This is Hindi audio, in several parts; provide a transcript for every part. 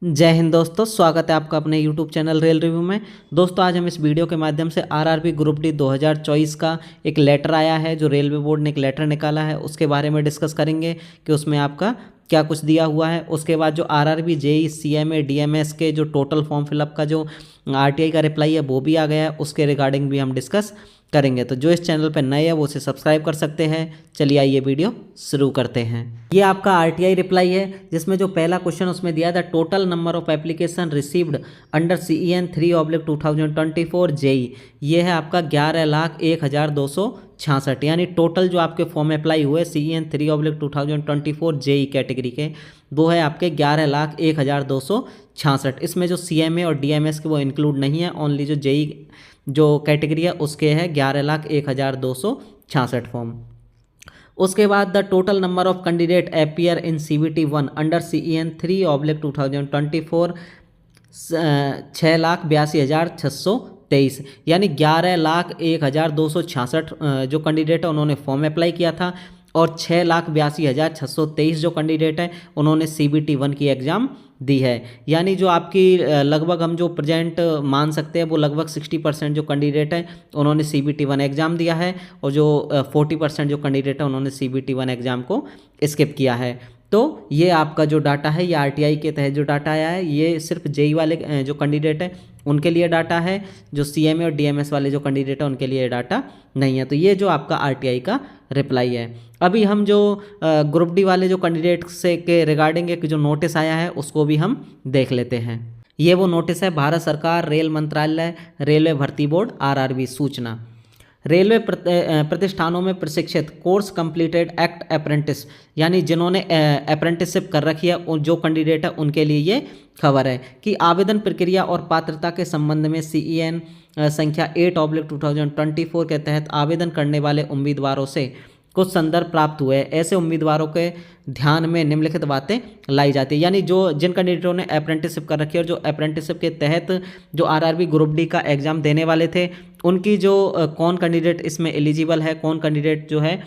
जय हिंद दोस्तों, स्वागत है आपका अपने YouTube चैनल रेल रिव्यू में। दोस्तों आज हम इस वीडियो के माध्यम से आरआरबी ग्रुप डी 2024 का एक लेटर आया है, जो रेलवे बोर्ड ने एक लेटर निकाला है, उसके बारे में डिस्कस करेंगे कि उसमें आपका क्या कुछ दिया हुआ है। उसके बाद जो आरआरबी जेई सीएमए डीएमएस के जो टोटल फॉर्म फिलअप का जो आरटीआई का रिप्लाई है वो भी आ गया है, उसके रिगार्डिंग भी हम डिस्कस करेंगे। तो जो इस चैनल पर नए हैं वो उसे सब्सक्राइब कर सकते हैं। चलिए आइए वीडियो शुरू करते हैं। ये आपका आरटीआई रिप्लाई है, जिसमें जो पहला क्वेश्चन उसमें दिया था, total number of application received under CEN 3/2024 JE, ये है आपका 11,01,266। यानी टोटल जो आपके फॉर्म अप्लाई हुए CEN 3/2024 जेई कैटेगरी के, वो है आपके 11,01,266। इसमें जो CMA और DMS के वो इंक्लूड नहीं है, ओनली जो जेई जो कैटेगरी है उसके है 11,01,266 फॉर्म। उसके बाद the total number of candidate appear in CBT 1 under CEN 3/2024 6,82,623, यानी 11,01,266 जो कैंडिडेट है उन्होंने फॉर्म अप्लाई किया था, और 6,82,623 जो कैंडिडेट है उन्होंने CBT 1 की एग्ज़ाम दी है। यानी जो आपकी लगभग हम जो प्रेजेंट मान सकते हैं वो लगभग 60% जो कैंडिडेट है उन्होंने CBT 1 एग्ज़ाम दिया है, और जो 40% जो कैंडिडेट है उन्होंने CBT 1 एग्ज़ाम को स्किप किया है। तो ये आपका जो डाटा है, ये आरटीआई के तहत जो डाटा आया है, ये सिर्फ जेई वाले जो कैंडिडेट है उनके लिए डाटा है। जो CMA और DMS वाले जो कैंडिडेट है उनके लिए डाटा नहीं है। तो ये जो आपका आरटीआई का रिप्लाई है। अभी हम जो ग्रुप डी वाले जो कैंडिडेट से के रिगार्डिंग एक जो नोटिस आया है उसको भी हम देख लेते हैं। ये वो नोटिस है, भारत सरकार रेल मंत्रालय रेलवे भर्ती बोर्ड आरआरबी सूचना, रेलवे प्रतिष्ठानों में प्रशिक्षित कोर्स कंप्लीटेड एक्ट अप्रेंटिस, यानी जिन्होंने अप्रेंटिसशिप कर रखी है जो कैंडिडेट है उनके लिए ये खबर है कि आवेदन प्रक्रिया और पात्रता के संबंध में CEN संख्या 8/2024 के तहत आवेदन करने वाले उम्मीदवारों से कुछ संदर्भ प्राप्त हुए। ऐसे उम्मीदवारों के ध्यान में निम्नलिखित बातें लाई जाती है। यानी जो जिन कैंडिडेटों ने अप्रेंटिसशिप कर रखी है और जो अप्रेंटिसशिप के तहत जो आरआरबी ग्रुप डी का एग्ज़ाम देने वाले थे, उनकी जो कौन कैंडिडेट इसमें एलिजिबल है, कौन कैंडिडेट जो है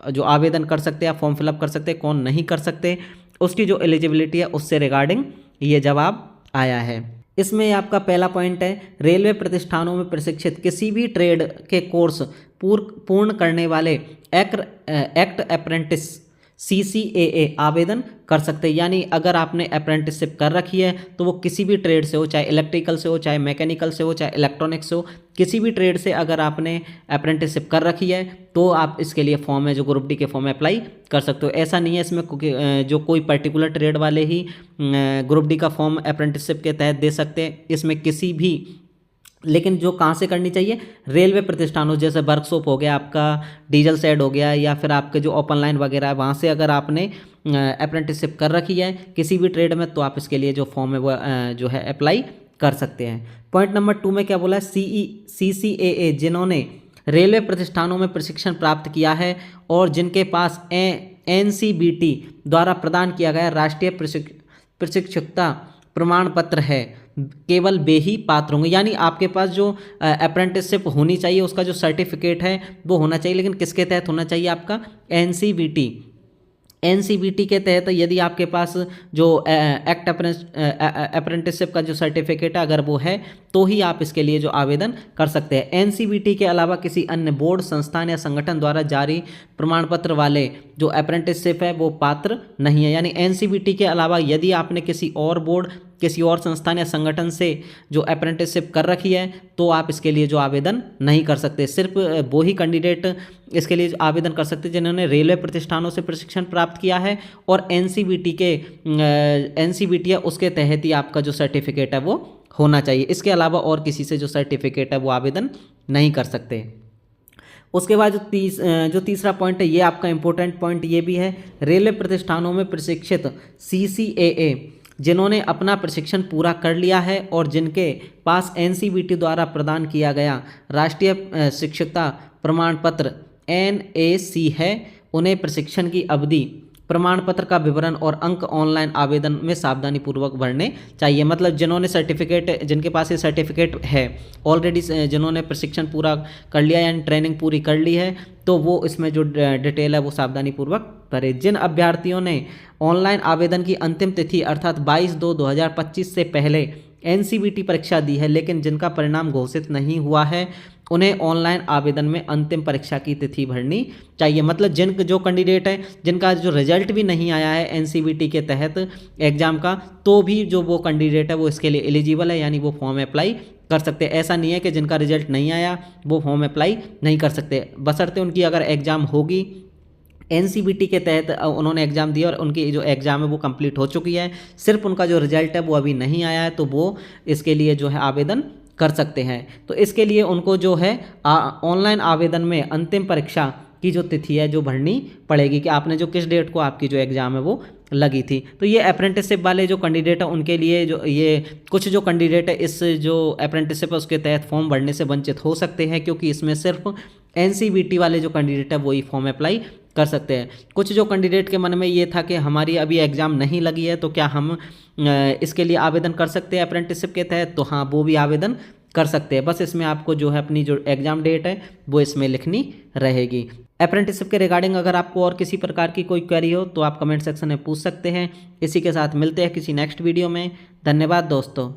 जो आवेदन कर सकते हैं, फॉर्म फिलअप कर सकते हैं, कौन नहीं कर सकते, उसकी जो एलिजिबिलिटी है उससे रिगार्डिंग ये जवाब आया है। इसमें आपका पहला पॉइंट है, रेलवे प्रतिष्ठानों में प्रशिक्षित किसी भी ट्रेड के कोर्स पूर्ण करने वाले एक्ट अप्रेंटिस CCAA आवेदन कर सकते हैं। यानी अगर आपने अप्रेंटिसशिप कर रखी है तो वो किसी भी ट्रेड से हो, चाहे इलेक्ट्रिकल से हो, चाहे मैकेनिकल से हो, चाहे इलेक्ट्रॉनिक्स से हो, किसी भी ट्रेड से अगर आपने अप्रेंटिसशिप कर रखी है तो आप इसके लिए फॉर्म है जो ग्रुप डी के फॉर्म अप्लाई कर सकते हो। ऐसा नहीं है इसमें जो कोई पर्टिकुलर ट्रेड वाले ही ग्रुप डी का फॉर्म अप्रेंटिसशिप के तहत दे सकते हैं, इसमें किसी भी, लेकिन जो कहाँ से करनी चाहिए, रेलवे प्रतिष्ठानों जैसे वर्कशॉप हो गया, आपका डीजल शेड हो गया, या फिर आपके जो ओपन लाइन वगैरह है वहाँ से अगर आपने अप्रेंटिसशिप कर रखी है किसी भी ट्रेड में तो आप इसके लिए जो फॉर्म है वो जो है अप्लाई कर सकते हैं। पॉइंट नंबर 2 में क्या बोला है, CCAA जिन्होंने रेलवे प्रतिष्ठानों में प्रशिक्षण प्राप्त किया है और जिनके पास NCBT द्वारा प्रदान किया गया राष्ट्रीय प्रशिक्षुता प्रमाण पत्र है, केवल वे ही पात्र होंगे। यानी आपके पास जो अप्रेंटिसशिप होनी चाहिए उसका जो सर्टिफिकेट है वो होना चाहिए, लेकिन किसके तहत होना चाहिए, आपका NCBT के तहत। यदि आपके पास जो एक्ट अप्रेंटिसशिप का जो सर्टिफिकेट है अगर वो है तो ही आप इसके लिए जो आवेदन कर सकते हैं। NCBT के अलावा किसी अन्य बोर्ड, संस्थान या संगठन द्वारा जारी प्रमाण पत्र वाले जो अप्रेंटिसशिप है वो पात्र नहीं है। यानी NCBT के अलावा यदि आपने किसी और बोर्ड, किसी और संस्थान या संगठन से जो अप्रेंटिसशिप कर रखी है तो आप इसके लिए जो आवेदन नहीं कर सकते। सिर्फ वो ही कैंडिडेट इसके लिए आवेदन कर सकते जिन्होंने रेलवे प्रतिष्ठानों से प्रशिक्षण प्राप्त किया है और NCBT है उसके तहत ही आपका जो सर्टिफिकेट है वो होना चाहिए। इसके अलावा और किसी से जो सर्टिफिकेट है वो आवेदन नहीं कर सकते। उसके बाद जो तीसरा पॉइंट है, ये आपका इंपॉर्टेंट पॉइंट ये भी है, रेलवे प्रतिष्ठानों में प्रशिक्षित CCAA जिन्होंने अपना प्रशिक्षण पूरा कर लिया है और जिनके पास NCBT द्वारा प्रदान किया गया राष्ट्रीय शिक्षकता प्रमाण पत्र NAC है, उन्हें प्रशिक्षण की अवधि, प्रमाण पत्र का विवरण और अंक ऑनलाइन आवेदन में सावधानी पूर्वक भरने चाहिए। मतलब जिन्होंने सर्टिफिकेट, जिनके पास ये सर्टिफिकेट है ऑलरेडी, जिन्होंने प्रशिक्षण पूरा कर लिया यानी ट्रेनिंग पूरी कर ली है, तो वो इसमें जो डिटेल है वो सावधानी पूर्वक करें। जिन अभ्यर्थियों ने ऑनलाइन आवेदन की अंतिम तिथि अर्थात 22/2/2025 से पहले एनसीबीटी परीक्षा दी है लेकिन जिनका परिणाम घोषित नहीं हुआ है, उन्हें ऑनलाइन आवेदन में अंतिम परीक्षा की तिथि भरनी चाहिए। मतलब जो कैंडिडेट है जिनका जो रिजल्ट भी नहीं आया है एनसीबीटी के तहत एग्ज़ाम का, तो भी जो वो कैंडिडेट है वो इसके लिए एलिजिबल है, यानी वो फॉर्म अप्लाई कर सकते हैं। ऐसा नहीं है कि जिनका रिजल्ट नहीं आया वो फॉर्म अप्लाई नहीं कर सकते, बशर्ते उनकी अगर एग्ज़ाम होगी एनसीबीटी के तहत उन्होंने एग्ज़ाम दिया और उनकी जो एग्ज़ाम है वो कंप्लीट हो चुकी है, सिर्फ उनका जो रिजल्ट है वो अभी नहीं आया है, तो वो इसके लिए जो है आवेदन कर सकते हैं। तो इसके लिए उनको जो है ऑनलाइन आवेदन में अंतिम परीक्षा की जो तिथि है जो भरनी पड़ेगी कि आपने जो किस डेट को आपकी जो एग्ज़ाम है वो लगी थी। तो ये अप्रेंटिसशिप वाले जो कैंडिडेट है उनके लिए जो ये कुछ जो कैंडिडेट है इस जो अप्रेंटिसशिप है उसके तहत फॉर्म भरने से वंचित हो सकते हैं, क्योंकि इसमें सिर्फ एनसीबीटी वाले जो कैंडिडेट है वही फॉर्म अप्लाई कर सकते हैं। कुछ जो कैंडिडेट के मन में ये था कि हमारी अभी एग्ज़ाम नहीं लगी है तो क्या हम इसके लिए आवेदन कर सकते हैं अप्रेंटिसशिप के तहत, तो हाँ वो भी आवेदन कर सकते हैं। बस इसमें आपको जो है अपनी जो एग्ज़ाम डेट है वो इसमें लिखनी रहेगी। अप्रेंटिसशिप के रिगार्डिंग अगर आपको और किसी प्रकार की कोई क्वेरी हो तो आप कमेंट सेक्शन में पूछ सकते हैं। इसी के साथ मिलते हैं किसी नेक्स्ट वीडियो में। धन्यवाद दोस्तों।